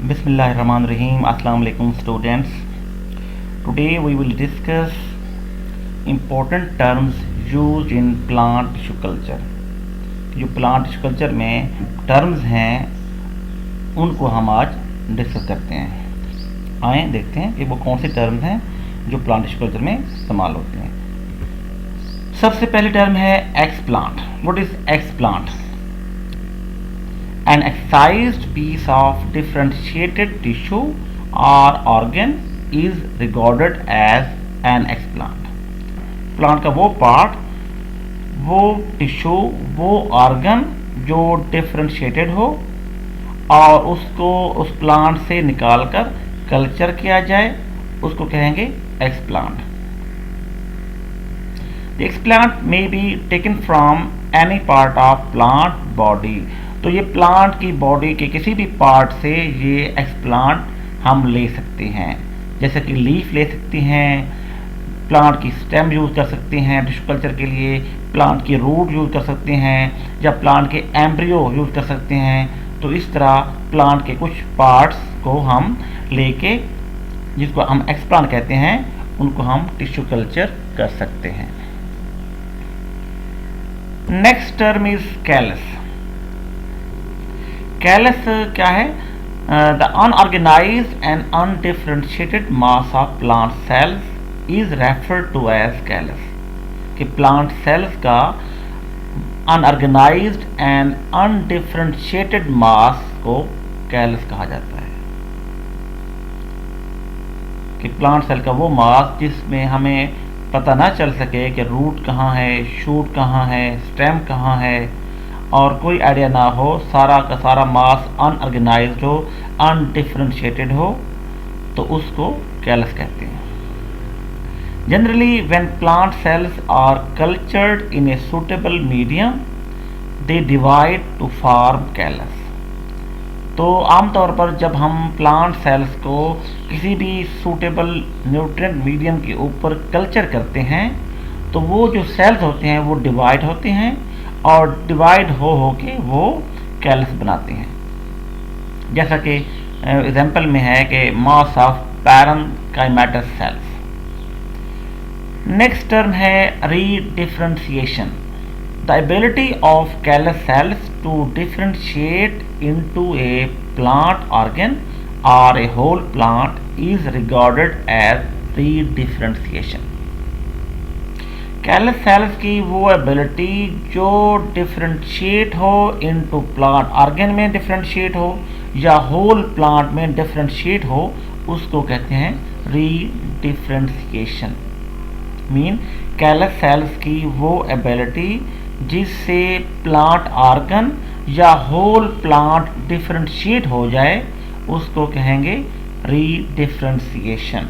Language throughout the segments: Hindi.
Bismillahirrahmanirrahim. Assalamu alaikum students. Today we will discuss important terms used in plant tissue culture. जो plant tissue culture में terms हैं उनको हम आज डिस्कस करते हैं। आए देखते हैं कि वो कौन से terms हैं जो plant tissue culture में इस्तेमाल होते हैं। सबसे पहली term है explant. What is explant? An excised piece of differentiated tissue or organ is regarded as an explant. Plant का वो पार्ट, वो टिश्यू, वो ऑर्गन जो डिफरेंशिएटेड हो और उसको उस प्लांट से निकालकर कल्चर किया जाए, उसको कहेंगे explant. The explant may be taken from any part of plant body. तो ये प्लांट की बॉडी के किसी भी पार्ट से ये एक्सप्लांट हम ले सकते हैं. जैसे कि लीफ ले सकती हैं, प्लांट की स्टेम यूज़ कर सकते हैं टिश्यू कल्चर के लिए, प्लांट की रूट यूज़ कर सकते हैं या प्लांट के एम्ब्रियो यूज़ कर सकते हैं. तो इस तरह प्लांट के कुछ पार्ट्स को हम लेके, जिसको हम एक्सप्लांट कहते हैं, उनको हम टिश्यू कल्चर कर सकते हैं. Next term is callus. Callus क्या है? The unorganized and undifferentiated mass of plant cells is referred to as callus. कि प्लांट सेल्स का अनऑर्गेनाइज्ड एंड अनडिफरेंशिएटेड मास को कैलस कहा जाता है. कि प्लांट सेल का वो मास जिसमें हमें पता ना चल सके कि रूट कहाँ है, शूट कहाँ है, स्टेम कहाँ है, और कोई आइडिया ना हो, सारा का सारा मास अनऑर्गेनाइज्ड हो, अनडिफरेंशिएटेड हो, तो उसको कैलस कहते हैं. Generally when plant cells are cultured in a suitable medium they divide to form callus. तो आमतौर पर जब हम प्लांट सेल्स को किसी भी सूटेबल न्यूट्रिएंट मीडियम के ऊपर कल्चर करते हैं तो वो जो सेल्स होते हैं वो डिवाइड होते हैं और डिवाइड हो के वो कैलस बनाते हैं. जैसा कि एग्जाम्पल में है कि mass of parenchymatous cells. Next term है redifferentiation. The ability of callus cells to differentiate into a plant organ और a whole plant is regarded as redifferentiation. Callus cells की वो एबिलिटी जो डिफरेंशिएट हो इनटू प्लांट ऑर्गन में डिफरेंशिएट हो या होल प्लांट में डिफरेंशिएट हो, उसको कहते हैं रीडिफरेंशिएशन. मीन कैलस सेल्स की वो एबिलिटी जिससे प्लांट ऑर्गन या होल प्लांट डिफरेंशिएट हो जाए, उसको कहेंगे redifferentiation.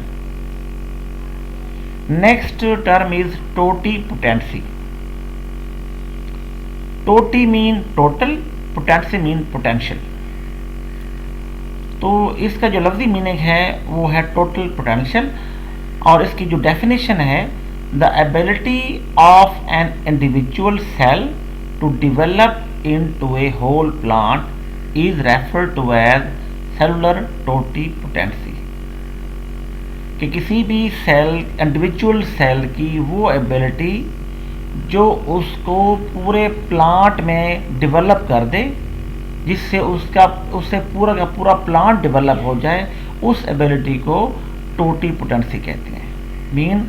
Next term is totipotency. Toti mean total, potency mean potential. तो इसका जो लफ्जी मीनिंग है वो है टोटल पोटेंशियल, और इसकी जो डेफिनेशन है, the ability of an individual cell to develop into a whole plant is referred to as cellular totipotency. कि किसी भी सेल, इंडिविजुअल सेल की वो एबिलिटी जो उसको पूरे प्लांट में डेवलप कर दे, जिससे उससे पूरा का पूरा प्लांट डेवलप हो जाए, उस एबिलिटी को टोटीपोटेंसी कहते हैं. मीन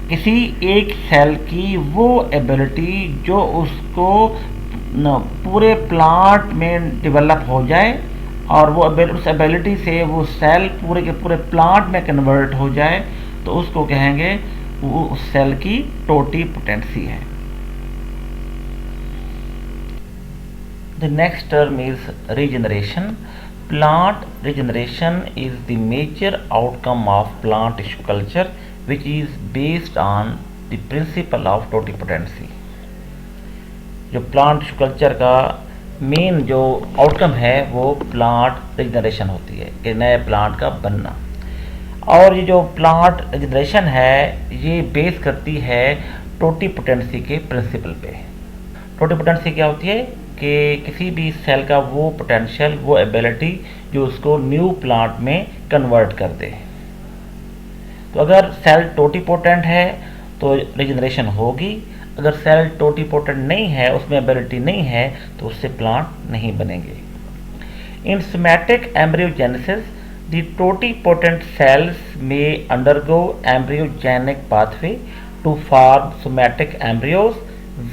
किसी एक सेल की वो एबिलिटी जो उसको पूरे प्लांट में डेवलप हो जाए और वो उस एबिलिटी से वो सेल पूरे के पूरे प्लांट में कन्वर्ट हो जाए, तो उसको कहेंगे वो उस सेल की टोटीपोटेंसी है. The next term is regeneration. Plant regeneration is the major outcome of plant tissue culture which is based on the principle of totipotency. जो प्लांट टिश्यू कल्चर का मेन जो आउटकम है वो प्लांट रिजनरेशन होती है, कि नए प्लांट का बनना. और ये जो प्लांट रिजनरेशन है ये बेस करती है टोटीपोटेंसी के प्रिंसिपल पे. टोटीपोटेंसी क्या होती है? कि किसी भी सेल का वो पोटेंशियल, वो एबिलिटी जो उसको न्यू प्लांट में कन्वर्ट कर दे। तो अगर सेल टोटिपोटेंट है तो रिजनरेशन होगी, अगर सेल टोटिपोटेंट नहीं है, उसमें एबिलिटी नहीं है, तो उससे प्लांट नहीं बनेंगे। In somatic embryogenesis the totipotent cells में undergo embryogenic pathway to form somatic embryos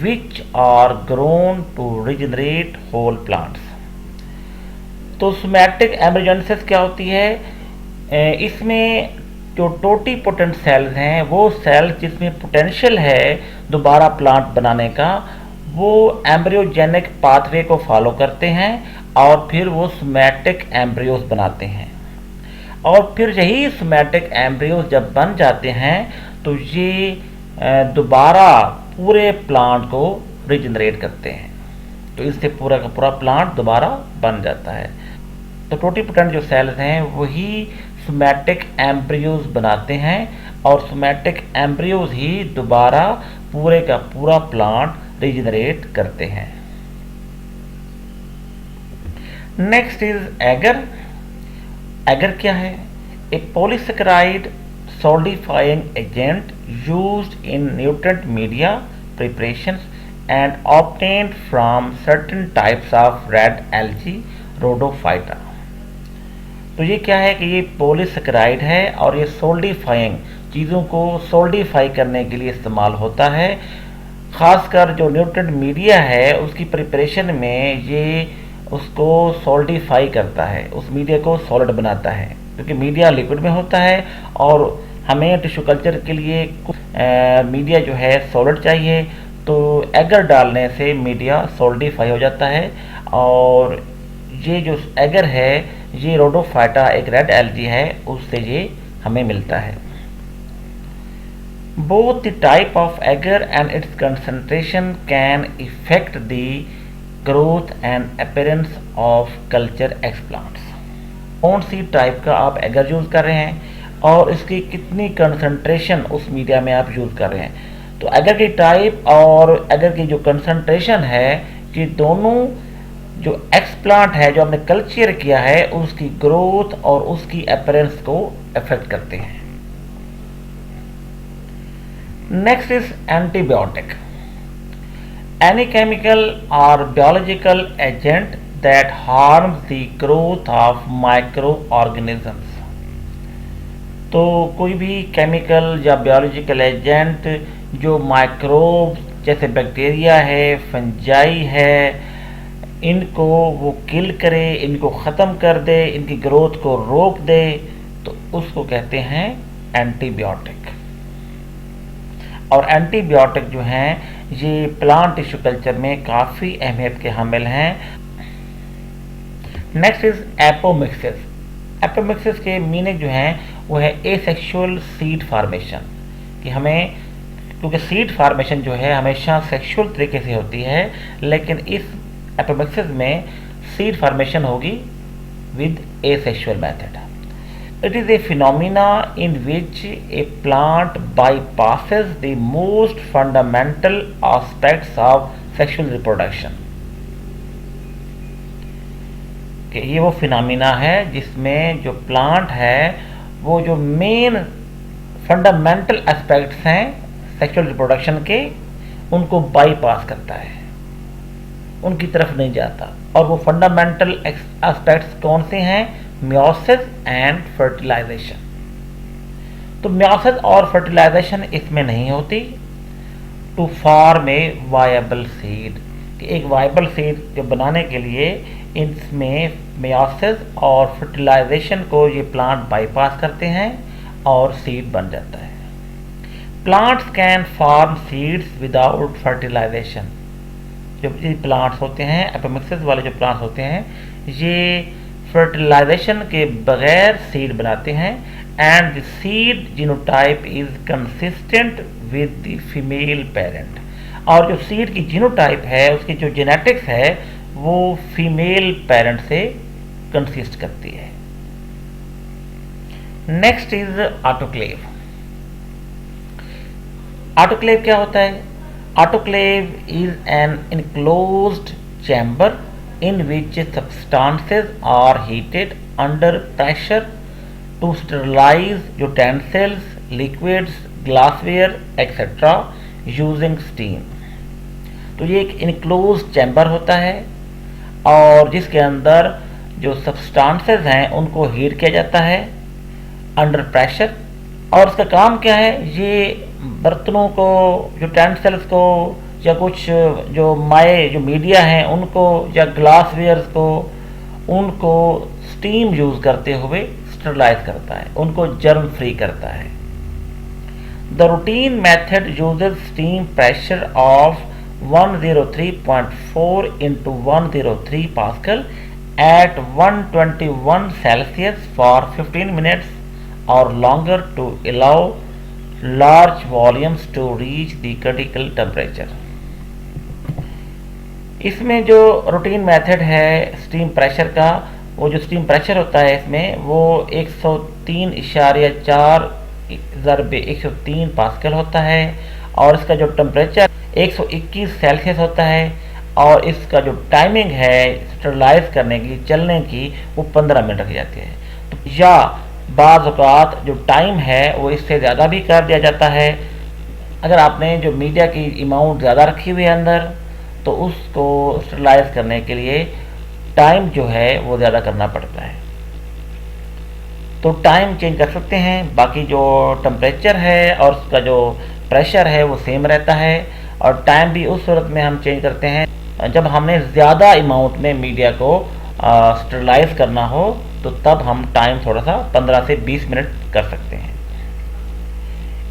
which are grown to regenerate whole plants। तो सोमैटिक एम्ब्रियोजेनेसिस क्या होती है? इसमें जो टोटिपोटेंट सेल्स हैं, वो सेल्स जिसमें पोटेंशियल है दोबारा प्लांट बनाने का, वो एम्ब्रियोजेनिक पाथवे को फॉलो करते हैं और फिर वो सोमैटिक एम्ब्रियोज बनाते हैं। और फिर यही सोमैटिक एम्ब्रियोज जब बन जाते हैं तो ये दोबारा पूरे प्लांट को रिजनरेट करते हैं, तो इससे पूरा का पूरा प्लांट दोबारा बन जाता है। तो टोटिपोटेंट जो सेल्स हैं वही सोमैटिक एम्ब्रियोज बनाते हैं और सोमैटिक एम्ब्रियोज ही दोबारा पूरे का पूरा प्लांट रिजनरेट करते हैं। Next is eager. एगर क्या है? ए polysaccharide solidifying agent used in nutrient media preparations and obtained from certain types of red algae rhodophyta। तो ये क्या है कि ये पॉलीसेकेराइड है और ये सोल्डिफाइंग चीज़ों को सोल्डिफाई करने के लिए इस्तेमाल होता है। ख़ासकर जो न्यूट्रिएंट मीडिया है उसकी प्रिपरेशन में ये उसको सोल्डिफाई करता है, उस मीडिया को सॉलिड बनाता है, क्योंकि मीडिया लिक्विड में होता है और हमें टिश्यू कल्चर के लिए मीडिया जो है सॉलिड चाहिए। तो एगर डालने से मीडिया सॉलिडिफाई हो जाता है और ये जो एगर है ये रोडोफाइटा एक रेड एल्गी है, उससे ये हमें मिलता है। Both the type of agar and its concentration can affect the growth and appearance of culture explants. कौन सी टाइप का आप एगर यूज़ कर रहे हैं और इसकी कितनी कंसंट्रेशन उस मीडिया में आप यूज़ कर रहे हैं। तो एगर की टाइप और एगर की जो कंसंट्रेशन है, कि दोनों जो एक्सप्लांट है जो आपने कल्चर किया है उसकी ग्रोथ और उसकी अपीयरेंस को अफेक्ट करते हैं। Next is antibiotic. Any chemical और biological agent that harms the growth of microorganisms. तो कोई भी केमिकल या बायोलॉजिकल एजेंट जो माइक्रोब जैसे बैक्टीरिया है, फंजाई है, इनको वो किल करे, इनको ख़त्म कर दे, इनकी ग्रोथ को रोक दे, तो उसको कहते हैं एंटीबायोटिक। और एंटीबायोटिक जो हैं ये प्लांट टिश्यू कल्चर में काफ़ी अहमियत के हामिल हैं। Next is apomixis. एपोमिक्सिस के मीनिंग जो हैं वो है एसेक्सुअल सीड फार्मेशन, कि हमें क्योंकि सीड फार्मेशन जो है हमेशा सेक्सुअल तरीके से होती है, लेकिन इस एपोमिक्सिस में सीड फार्मेशन होगी with asexual method. It is a phenomena in which A plant bypasses the most fundamental aspects of sexual reproduction. कि ये वो फिनोमिना है जिसमें जो प्लांट है वो जो मेन फंडामेंटल एस्पेक्ट्स हैं सेक्सुअल रिप्रोडक्शन के, उनको बाईपास करता है, उनकी तरफ नहीं जाता। और वो फंडामेंटल एस्पेक्ट्स कौन से हैं? Meiosis and fertilization. तो मियोसिस और फर्टिलाइजेशन इसमें नहीं होती। To form a viable seed, कि एक वायबल सीड जो बनाने के लिए इसमें मियोसिस और फर्टिलाइजेशन को ये प्लांट बाईपास करते हैं और सीड बन जाता है। Plants can form seeds without fertilization. जो ये प्लांट्स होते हैं, एपोमिक्सिस वाले जो प्लांट्स होते हैं, ये फर्टिलाइजेशन के बगैर सीड बनाते हैं। And the seed genotype is consistent with the female parent. और जो सीड की जीनोटाइप है उसकी जो जेनेटिक्स है वो फीमेल पेरेंट से कंसिस्ट करती है। Next is autoclave. ऑटोक्लेव क्या होता है? Autoclave is an enclosed chamber in which substances are heated under pressure to sterilize utensils, liquids, glassware, etc. using steam. तो ये एक इनक्लोज चैम्बर होता है और जिसके अंदर जो सब्सटेंसेस हैं उनको हीट किया जाता है अंडर प्रेशर। और उसका काम क्या है, ये बर्तनों को, यूटेंसिल्स को, या कुछ जो जो मीडिया हैं उनको, या ग्लासवेयर्स को, उनको स्टीम यूज़ करते हुए स्टरलाइज करता है, उनको जर्म फ्री करता है। The routine method uses steam pressure of 103.4 into 103 Pascal at 121 Celsius for 15 minutes or longer to allow large volumes to reach the critical temperature. इसमें जो रूटीन मेथड है स्टीम प्रेशर का, वो जो स्टीम प्रेशर होता है इसमें वो 103.4 ज़रबे 103 पास्कल होता है और इसका जो टेम्परेचर 121 सेल्सियस होता है और इसका जो टाइमिंग है स्टरलाइज करने की, चलने की, वो 15 मिनट रखी जाती है। तो या बाज़ औक़ात जो टाइम है वो इससे ज़्यादा भी कर दिया जाता है। अगर आपने जो मीडिया की अमाउंट ज़्यादा रखी हुई है अंदर, तो उसको स्टरलाइज करने के लिए टाइम जो है वो ज़्यादा करना पड़ता है। तो टाइम चेंज कर सकते हैं, बाकी जो टेम्परेचर है और उसका जो प्रेशर है वो सेम रहता है। और टाइम भी उस सूरत में हम चेंज करते हैं जब हमने ज़्यादा अमाउंट में मीडिया को स्टरलाइज करना हो, तो तब हम टाइम थोड़ा सा 15 से 20 मिनट कर सकते हैं।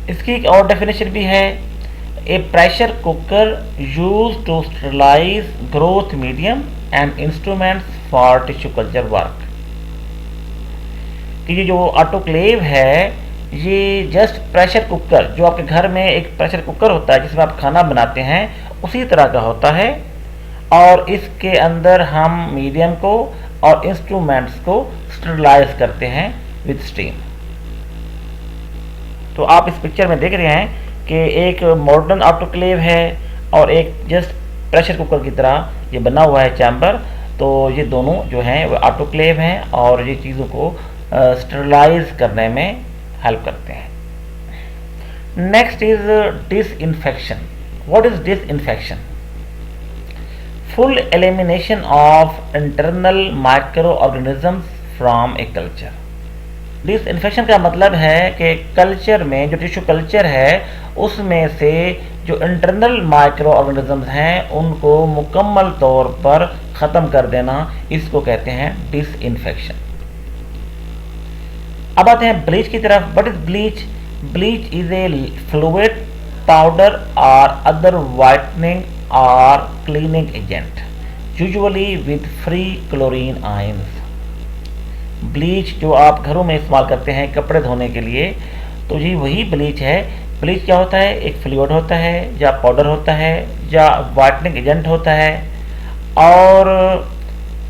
इसकी एक और डेफिनेशन भी है, a pressure cooker use to sterilise growth medium and instruments for tissue culture work. कि ये जो ऑटोक्लेव है, ये जस्ट प्रेशर कुकर, जो आपके घर में एक प्रेशर कुकर होता है जिसमें आप खाना बनाते हैं, उसी तरह का होता है। और इसके अंदर हम मीडियम को और इंस्ट्रूमेंट्स को स्टरलाइज करते हैं विद स्टीम। तो आप इस पिक्चर में देख रहे हैं कि एक मॉडर्न ऑटोक्लेव है और एक जस्ट प्रेशर कुकर की तरह ये बना हुआ है चैम्बर। तो ये दोनों जो हैं वो ऑटोक्लेव हैं और ये चीज़ों को स्टरलाइज करने में हेल्प करते हैं। Next is disinfection. What is disinfection? Full elimination of internal micro organisms from a culture. Disinfection का मतलब है कि कल्चर में, जो टिश्यू कल्चर है, उसमें से जो इंटरनल माइक्रो ऑर्गेनिजम्स हैं उनको मुकम्मल तौर पर ख़त्म कर देना, इसको कहते हैं डिसइंफेक्शन। अब आते हैं ब्लीच की तरफ। What is bleach? Bleach is a fluid, powder और अदर वाइटनिंग और cleaning agent, usually with free chlorine ions. Bleach जो आप घरों में इस्तेमाल करते हैं कपड़े धोने के लिए, तो ये वही ब्लीच है। ब्लीच क्या होता है? एक फ्लूइड होता है, या पाउडर होता है, या वाइटनिंग एजेंट होता है, और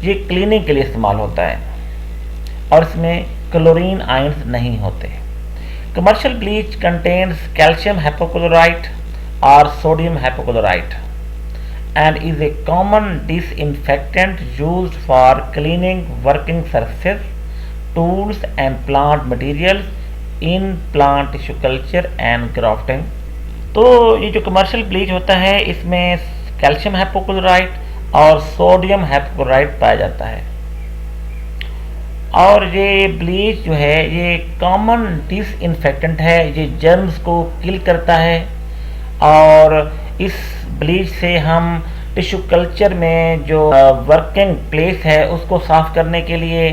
ये क्लीनिंग के लिए इस्तेमाल होता है और इसमें क्लोरीन आयंस नहीं होते। Commercial bleach contains calcium hypochlorite और sodium hypochlorite and is a common disinfectant used for cleaning working surfaces, tools and plant materials in plant tissue culture and grafting। तो ये जो कमर्शियल ब्लीच होता है इसमें कैल्शियम हाइपोक्लोराइट और सोडियम हाइपोक्लोराइट पाया जाता है। और ये ब्लीच जो है ये कॉमन डिसइंफेक्टेंट है, ये जर्म्स को किल करता है। और इस ब्लीच से हम टिश्यू कल्चर में जो वर्किंग प्लेस है उसको साफ़ करने के लिए,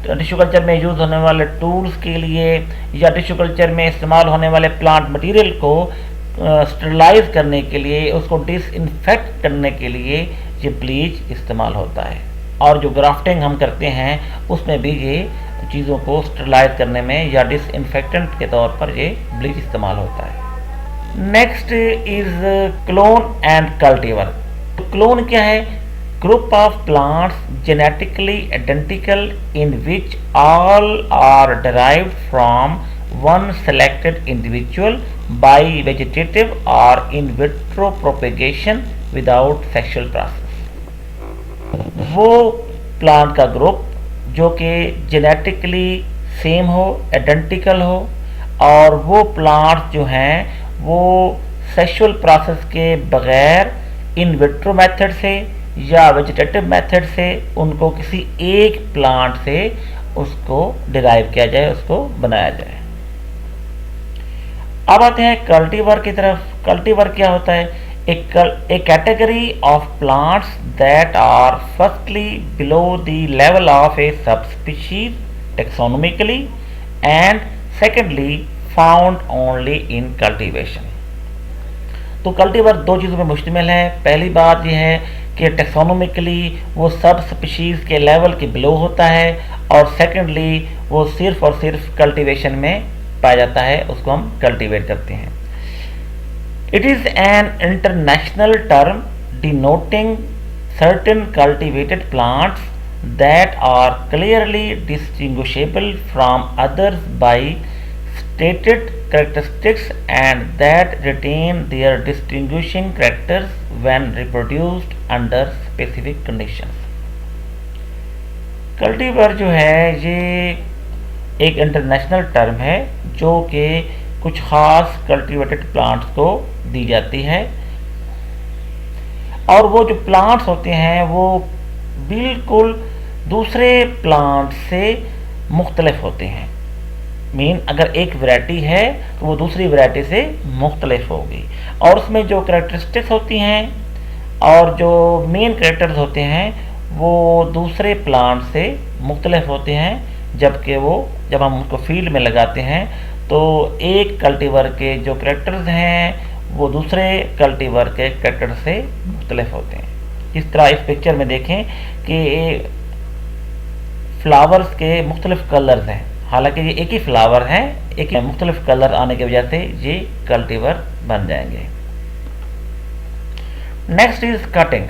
टिश्यू कल्चर में यूज़ होने वाले टूल्स के लिए, या टिश्यू कल्चर में इस्तेमाल होने वाले प्लांट मटेरियल को स्टरलाइज करने के लिए, उसको डिसइंफेक्ट करने के लिए ये ब्लीच इस्तेमाल होता है। और जो ग्राफ्टिंग हम करते हैं उसमें भी ये चीज़ों को स्टरलाइज करने में या डिसइंफेक्टेंट के तौर पर ये ब्लीच इस्तेमाल होता है। Next is clone and cultivar. Clone क्या है? Group of plants genetically identical in which all are derived from one selected individual by vegetative और in vitro propagation without sexual process. वो प्लांट का ग्रुप जो कि जेनेटिकली सेम हो, आइडेंटिकल हो, और वो प्लांट्स जो हैं वो सेक्सुअल प्रोसेस के बगैर इन विट्रो मेथड से या वेजिटेटिव मेथड से उनको किसी एक प्लांट से उसको डिराइव किया जाए, उसको बनाया जाए। अब आते हैं कल्टीवर की तरफ। कल्टीवर क्या होता है? A category of plants that are firstly below the level of a subspecies taxonomically and secondly found only in cultivation. तो कल्टीवर दो चीज़ों में मुश्तमिल है। पहली बात यह है कि टेक्सोनोमिकली वो सब स्पीशीज़ के लेवल के बिलो होता है, और सेकेंडली वो सिर्फ और सिर्फ कल्टीवेशन में पाया जाता है, उसको हम कल्टीवेट करते हैं। It is an international term denoting certain cultivated plants that are clearly distinguishable from others by stated characteristics and that retain their distinguishing characters when reproduced under specific conditions। Cultivar जो है ये एक इंटरनेशनल टर्म है जो कि कुछ खास कल्टीवेटेड प्लांट्स को दी जाती है, और वो जो प्लांट्स होते हैं वो बिल्कुल दूसरे प्लांट से मुख्तलिफ होते हैं। मीन अगर एक वैरायटी है तो वो दूसरी वैरायटी से मुख्तलिफ होगी, और उसमें जो करैक्टरिस्टिक्स होती हैं और जो मेन कैरेक्टर्स होते हैं वो दूसरे प्लांट से मुख्तलिफ होते हैं, जबकि वो जब हम उसको फील्ड में लगाते हैं तो एक कल्टीवर के जो कैरेक्टर्स हैं वो दूसरे कल्टीवर के कैरेक्टर से मुख्तलिफ होते हैं। इस तरह इस पिक्चर में देखें कि फ्लावर्स के मुख्तलिफ कलर्स हैं, हालांकि ये एक ही फ्लावर है, एक ही मुख्तलिफ कलर आने की वजह से ये कल्टीवर बन जाएंगे। Next is cutting,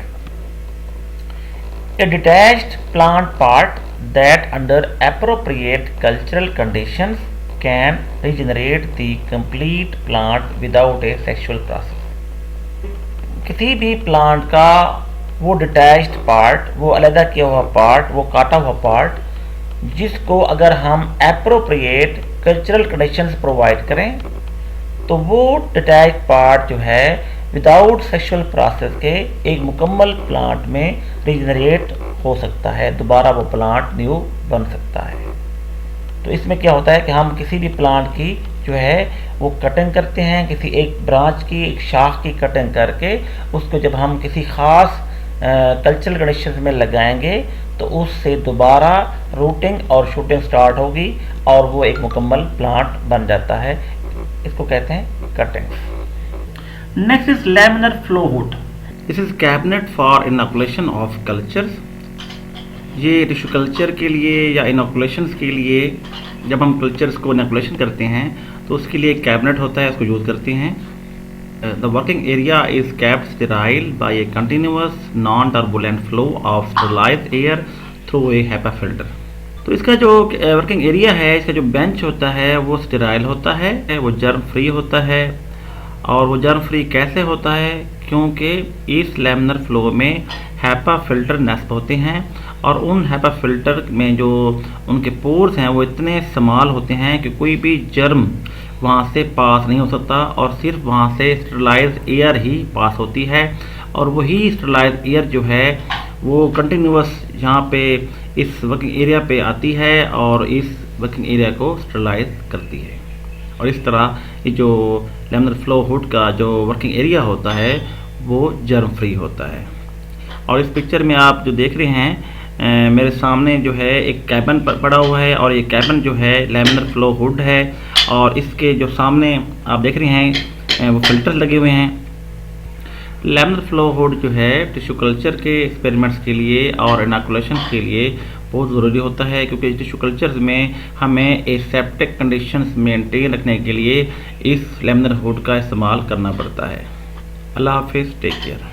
A detached plant part that under appropriate cultural conditions can regenerate the complete plant without A sexual process. किसी भी प्लांट का वो डिटैच्ड पार्ट, वो अलग किया हुआ पार्ट, वो काटा हुआ पार्ट, जिसको अगर हम एप्रोप्रिएट कल्चरल कंडीशंस प्रोवाइड करें तो वो डिटैच पार्ट जो है विदाउट सेक्सुअल प्रोसेस के एक मुकम्मल प्लांट में रीजनरेट हो सकता है, दोबारा वो प्लांट न्यू बन सकता है। तो इसमें क्या होता है कि हम किसी भी प्लांट की जो है वो कटिंग करते हैं, किसी एक ब्रांच की, एक शाख की कटिंग करके उसको जब हम किसी ख़ास कल्चरल कंडीशंस में लगाएंगे तो उससे दोबारा रूटिंग और शूटिंग स्टार्ट होगी और वो एक मुकम्मल प्लांट बन जाता है। इसको कहते हैं cutting. Next is laminar flow hood. This is cabinet for inoculation of cultures. ये टिश्यू कल्चर के लिए या इनोकुलेशंस के लिए जब हम कल्चर्स को इनोकुलेशन करते हैं तो उसके लिए एक कैबिनेट होता है, उसको यूज़ करते हैं। The working area is kept sterile by a continuous non-turbulent flow of sterilized air through a HEPA filter। तो इसका जो वर्किंग एरिया है, इसका जो बेंच होता है वो स्टेराइल होता है, वो जर्म फ्री होता है। और वो जर्म फ्री कैसे होता है? क्योंकि इस लैमिनर फ्लो में HEPA फिल्टर नस्ब होते हैं, और उन HEPA फिल्टर में जो उनके पोर्स हैं वो इतने स्मॉल होते हैं कि कोई भी जर्म वहाँ से पास नहीं हो सकता, और सिर्फ वहाँ से स्टरलाइज्ड एयर ही पास होती है। और वही स्टरलाइज्ड एयर जो है वो कंटिन्यूस यहाँ पे इस वर्किंग एरिया पे आती है और इस वर्किंग एरिया को स्टरलाइज करती है। और इस तरह ये जो लैमिनर फ्लो हुड का जो वर्किंग एरिया होता है वो जर्म फ्री होता है। और इस पिक्चर में आप जो देख रहे हैं मेरे सामने जो है एक कैबिन पड़ा हुआ है, और ये कैबिन जो है लैमिनर फ्लो हुड है, और इसके जो सामने आप देख रहे हैं वो फिल्टर लगे हुए हैं। लैमिनर फ्लो हुड जो है टिश्यू कल्चर के एक्सपेरिमेंट्स के लिए और इनोकुलेशन के लिए बहुत ज़रूरी होता है, क्योंकि टिश्यू कल्चर्स में हमें एसेप्टिक कंडीशंस मेंटेन रखने के लिए इस लैमिनर हुड का इस्तेमाल करना पड़ता है। अल्लाह हाफिज़, टेक केयर।